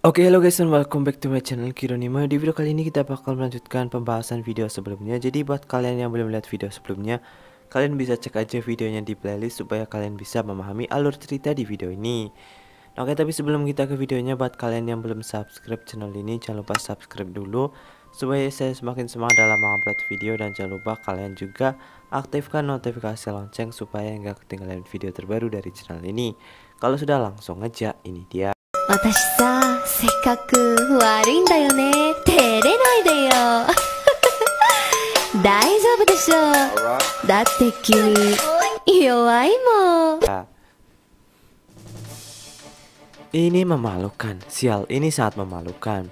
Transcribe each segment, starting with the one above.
Oke, halo guys, and welcome back to my channel Kironima. Di video kali ini kita bakal melanjutkan pembahasan video sebelumnya. Jadi buat kalian yang belum lihat video sebelumnya, kalian bisa cek aja videonya di playlist supaya kalian bisa memahami alur cerita di video ini. Oke, tapi sebelum kita ke videonya, buat kalian yang belum subscribe channel ini, jangan lupa subscribe dulu supaya saya semakin semangat dalam mengupload video. Dan jangan lupa kalian juga aktifkan notifikasi lonceng supaya nggak ketinggalan video terbaru dari channel ini. Kalau sudah, langsung aja, ini dia. 私さ、せっかく悪いんだよね。照れないでよ。大丈夫でしょ。だって君、弱いもん。 Ini memalukan, sial, ini sangat memalukan.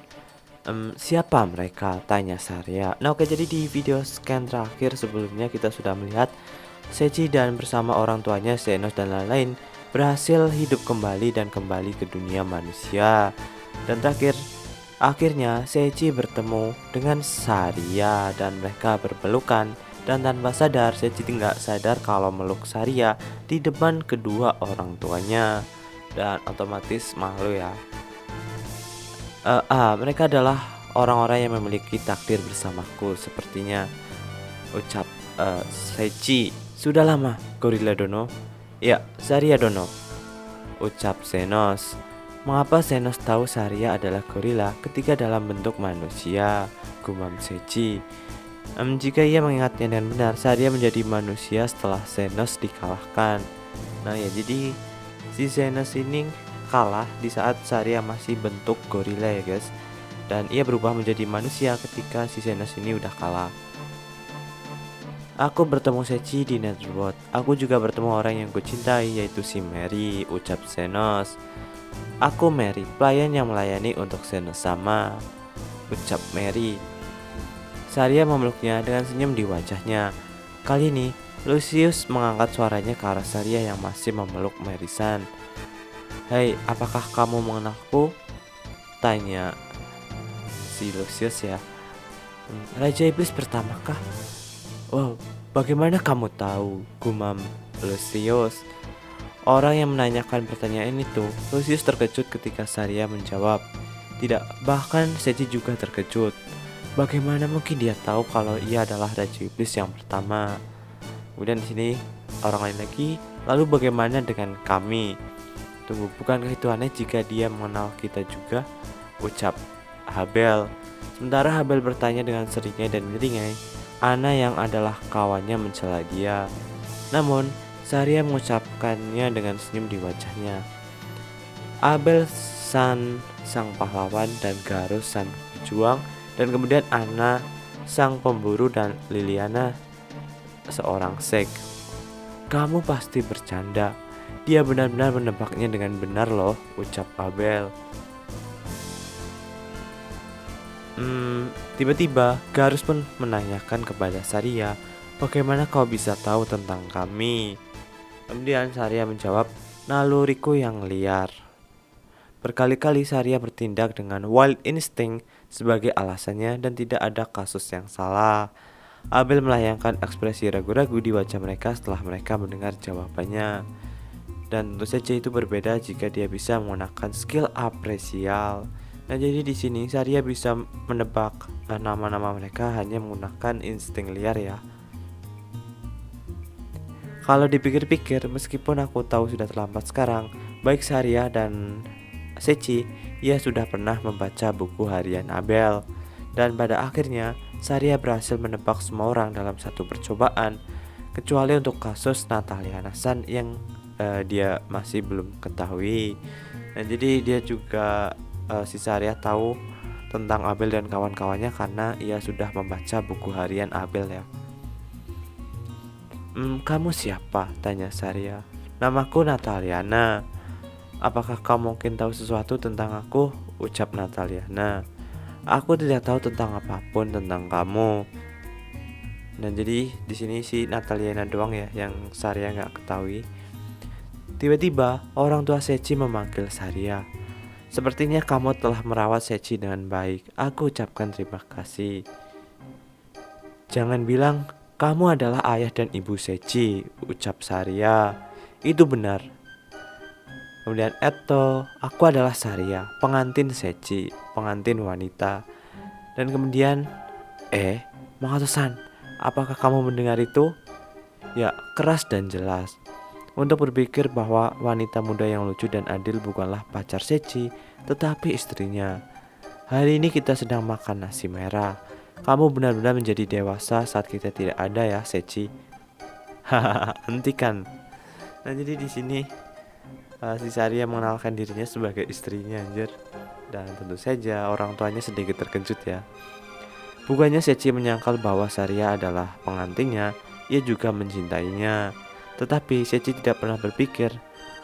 Siapa mereka? Tanya Saria. Nah oke, jadi di video scan terakhir sebelumnya kita sudah melihat Seiji dan bersama orang tuanya Zenos dan lain-lain berhasil hidup kembali dan kembali ke dunia manusia. Dan akhirnya Seiji bertemu dengan Saria dan mereka berpelukan. Dan tanpa sadar Seiji tidak sadar kalau meluk Saria di depan kedua orang tuanya. Dan otomatis malu ya. Mereka adalah orang-orang yang memiliki takdir bersamaku sepertinya, ucap Seiji. Sudah lama, Gorilla Dono. Ya, Saria Dono, ucap Zenos. Mengapa Zenos tahu Saria adalah gorila ketika dalam bentuk manusia? Gumam Seiji. Jika ia mengingatnya dengan benar, Saria menjadi manusia setelah Zenos dikalahkan. Nah ya, jadi si Zenos ini kalah di saat Saria masih bentuk gorila ya guys. Dan ia berubah menjadi manusia ketika si Zenos ini udah kalah. Aku bertemu Seiji di Netherworld. Aku juga bertemu orang yang kucintai, yaitu si Mary, ucap Zenos. Aku Mary, pelayan yang melayani untuk Zenos sama, ucap Mary. Saria memeluknya dengan senyum di wajahnya. Kali ini Lucius mengangkat suaranya ke arah Saria yang masih memeluk Mary-san. Hei, apakah kamu mengenalku? Tanya si Lucius ya. Raja Iblis pertamakah? Wow, bagaimana kamu tahu? Gumam Lucius. Orang yang menanyakan pertanyaan itu, Lucius terkejut ketika Saria menjawab. Tidak, bahkan Seiji juga terkejut. Bagaimana mungkin dia tahu kalau ia adalah Raja Iblis yang pertama? Kemudian di sini orang lain lagi. Lalu bagaimana dengan kami? Tunggu, bukankah itu aneh jika dia mengenal kita juga? Ucap Habel. Sementara Habel bertanya dengan seringai dan menyeringai, Ana yang adalah kawannya mencela dia. Namun Saria mengucapkannya dengan senyum di wajahnya. Abel-san sang pahlawan dan Garus-san pejuang, dan kemudian Ana sang pemburu dan Liliana seorang sek. Kamu pasti bercanda. Dia benar-benar menebaknya dengan benar loh, ucap Abel. Tiba-tiba Garus pun menanyakan kepada Saria, bagaimana kau bisa tahu tentang kami? Kemudian Saria menjawab, naluriku yang liar. Berkali-kali Saria bertindak dengan wild instinct sebagai alasannya dan tidak ada kasus yang salah. Abel melayangkan ekspresi ragu-ragu di wajah mereka setelah mereka mendengar jawabannya. Dan tentu saja itu berbeda jika dia bisa menggunakan skill apresial. Nah, jadi di sini Saria bisa menebak nama-nama mereka hanya menggunakan insting liar ya. Kalau dipikir-pikir, meskipun aku tahu sudah terlambat sekarang, baik Saria dan Seiji, ia sudah pernah membaca buku harian Abel. Dan pada akhirnya, Saria berhasil menebak semua orang dalam satu percobaan, kecuali untuk kasus Nataliana-san yang dia masih belum ketahui. Nah, jadi dia juga si Saria tahu tentang Abel dan kawan-kawannya karena ia sudah membaca buku harian Abel ya. Kamu siapa? Tanya Saria. Namaku Nataliana. Apakah kau mungkin tahu sesuatu tentang aku? Ucap Nataliana. Aku tidak tahu tentang apapun tentang kamu. Dan jadi di sini si Nataliana doang ya yang Saria nggak ketahui. Tiba-tiba orang tua Seiji memanggil Saria. Sepertinya kamu telah merawat Seiji dengan baik. Aku ucapkan terima kasih. Jangan bilang kamu adalah ayah dan ibu Seiji, ucap Saria. Itu benar. Kemudian Eto, aku adalah Saria, pengantin Sechi, pengantin wanita. Dan kemudian, Makoto-san, apakah kamu mendengar itu? Ya, keras dan jelas. Untuk berpikir bahwa wanita muda yang lucu dan adil bukanlah pacar Sechi, tetapi istrinya. Hari ini kita sedang makan nasi merah. Kamu benar-benar menjadi dewasa saat kita tidak ada ya, Sechi. Hahaha, hentikan. Nah, jadi di sini si Saria mengenalkan dirinya sebagai istrinya, anjir. Dan tentu saja orang tuanya sedikit terkejut ya. Bukannya Sechi menyangkal bahwa Saria adalah pengantinnya, ia juga mencintainya. Tetapi Sechi tidak pernah berpikir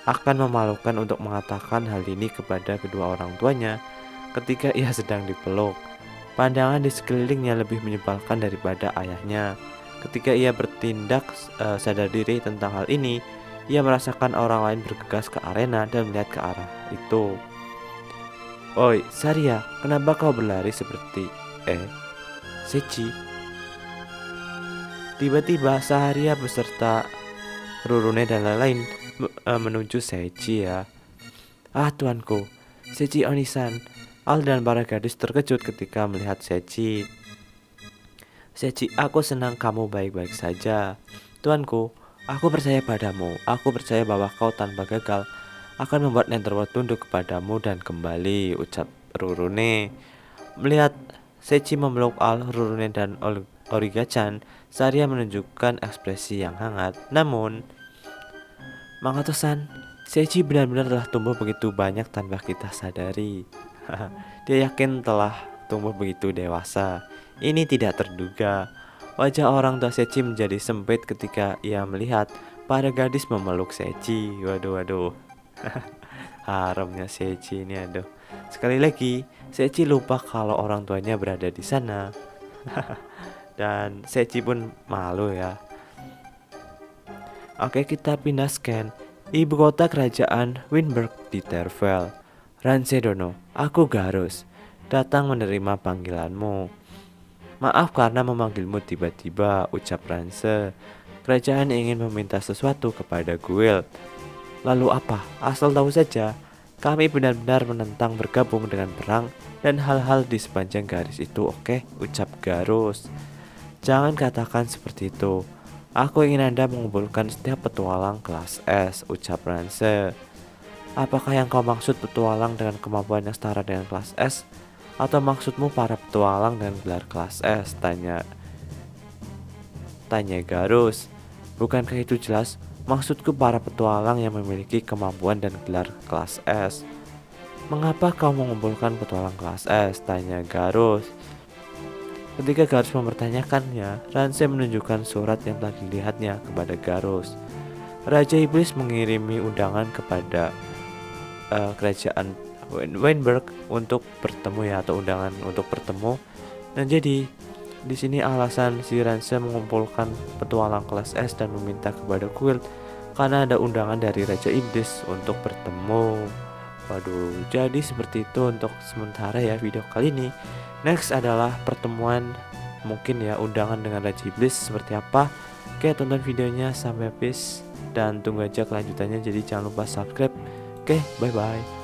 akan memalukan untuk mengatakan hal ini kepada kedua orang tuanya ketika ia sedang dipeluk. Pandangan di sekelilingnya lebih menyebalkan daripada ayahnya. Ketika ia bertindak sadar diri tentang hal ini, ia merasakan orang lain bergegas ke arena dan melihat ke arah itu. Oi, Saria, kenapa kau berlari seperti Sechi? Tiba-tiba Saria beserta Rurune dan lain-lain menuju Sechi ya. Ah tuanku, Sechi Onisan. Al dan para gadis terkejut ketika melihat Sechi. Sechi, aku senang kamu baik-baik saja. Tuanku, aku percaya padamu. Aku percaya bahwa kau tanpa gagal akan membuat Netherworld tunduk kepadamu dan kembali, ucap Rurune. Melihat Sechi memeluk Al, Rurune dan Origa-chan, Saria menunjukkan ekspresi yang hangat. Namun, Makoto-san, Sechi benar-benar telah tumbuh begitu banyak tanpa kita sadari. Dia yakin telah tumbuh begitu dewasa. Ini tidak terduga. Wajah orang tua Sechi menjadi sempit ketika ia melihat para gadis memeluk Sechi. Waduh. Haramnya Sechi ini, aduh. Sekali lagi, Sechi lupa kalau orang tuanya berada di sana. Dan Sechi pun malu ya. Oke, kita pindah scan. Ibu kota kerajaan Winberg di Tervel. Ransedono, aku Garus, datang menerima panggilanmu. Maaf karena memanggilmu tiba-tiba, ucap Ranse. Kerajaan ingin meminta sesuatu kepada Guild. Lalu apa? Asal tahu saja, kami benar-benar menentang bergabung dengan perang dan hal-hal di sepanjang garis itu, oke? Ucap Garus. Jangan katakan seperti itu. Aku ingin Anda mengumpulkan setiap petualang kelas S, ucap Ranse. Apakah yang kau maksud petualang dengan kemampuan yang setara dengan kelas S? Atau maksudmu para petualang dengan gelar kelas S? Tanya Garus. Bukankah itu jelas? Maksudku para petualang yang memiliki kemampuan dan gelar kelas S. Mengapa kau mengumpulkan petualang kelas S? Tanya Garus. Ketika Garus mempertanyakannya, Ranse menunjukkan surat yang telah dilihatnya kepada Garus. Raja Iblis mengirimi undangan kepada kerajaan Weinberg untuk bertemu ya, atau undangan untuk bertemu. Dan jadi di sini alasan si Ranse mengumpulkan petualang kelas S dan meminta kepada Guild karena ada undangan dari Raja Iblis untuk bertemu. Waduh, jadi seperti itu untuk sementara ya video kali ini. Next adalah pertemuan, mungkin ya, undangan dengan Raja Iblis seperti apa. Oke, tonton videonya sampai habis dan tunggu aja kelanjutannya. Jadi jangan lupa subscribe. Oke, bye bye.